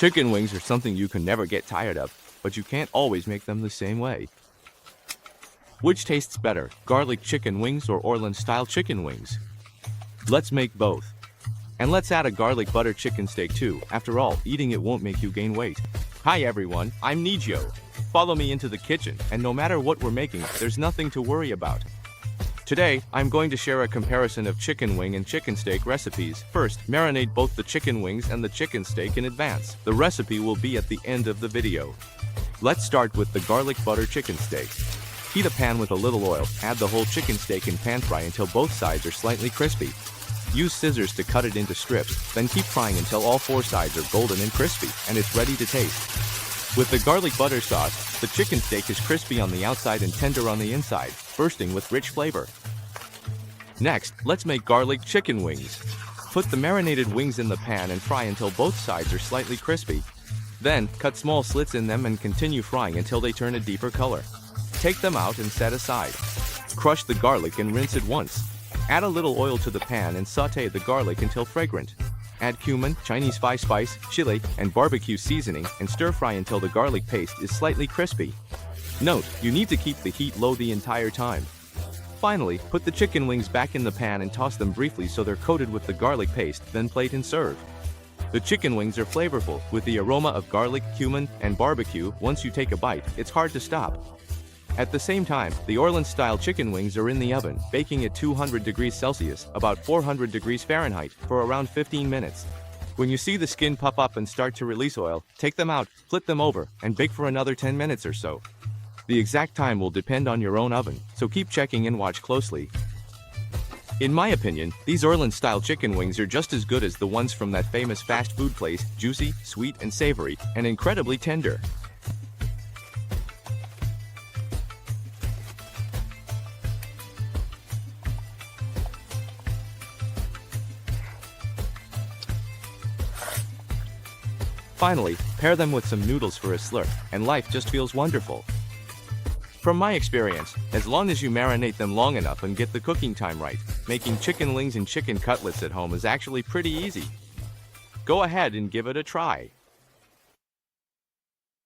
Chicken wings are something you can never get tired of, but you can't always make them the same way. Which tastes better, garlic chicken wings or Orleans-style chicken wings? Let's make both. And let's add a garlic butter chicken steak too. After all, eating it won't make you gain weight. Hi everyone, I'm Nigio. Follow me into the kitchen, and no matter what we're making, there's nothing to worry about. Today, I'm going to share a comparison of chicken wing and chicken steak recipes. First, marinate both the chicken wings and the chicken steak in advance. The recipe will be at the end of the video. Let's start with the garlic butter chicken steak. Heat a pan with a little oil, add the whole chicken steak and pan fry until both sides are slightly crispy. Use scissors to cut it into strips, then keep frying until all four sides are golden and crispy, and it's ready to taste. With the garlic butter sauce, the chicken steak is crispy on the outside and tender on the inside, bursting with rich flavor. Next, let's make garlic chicken wings. Put the marinated wings in the pan and fry until both sides are slightly crispy. Then, cut small slits in them and continue frying until they turn a deeper color. Take them out and set aside. Crush the garlic and rinse it once. Add a little oil to the pan and sauté the garlic until fragrant. Add cumin, Chinese spice, chili, and barbecue seasoning and stir fry until the garlic paste is slightly crispy. Note, you need to keep the heat low the entire time. Finally, put the chicken wings back in the pan and toss them briefly so they're coated with the garlic paste, then plate and serve. The chicken wings are flavorful, with the aroma of garlic, cumin, and barbecue. Once you take a bite, it's hard to stop. At the same time, the Orleans-style chicken wings are in the oven, baking at 200 degrees Celsius, about 400 degrees Fahrenheit, for around 15 minutes. When you see the skin puff up and start to release oil, take them out, flip them over, and bake for another 10 minutes or so. The exact time will depend on your own oven, so keep checking and watch closely. In my opinion, these Orleans-style chicken wings are just as good as the ones from that famous fast food place, juicy, sweet, and savory, and incredibly tender. Finally, pair them with some noodles for a slurp, and life just feels wonderful. From my experience, as long as you marinate them long enough and get the cooking time right, making chicken wings and chicken cutlets at home is actually pretty easy. Go ahead and give it a try.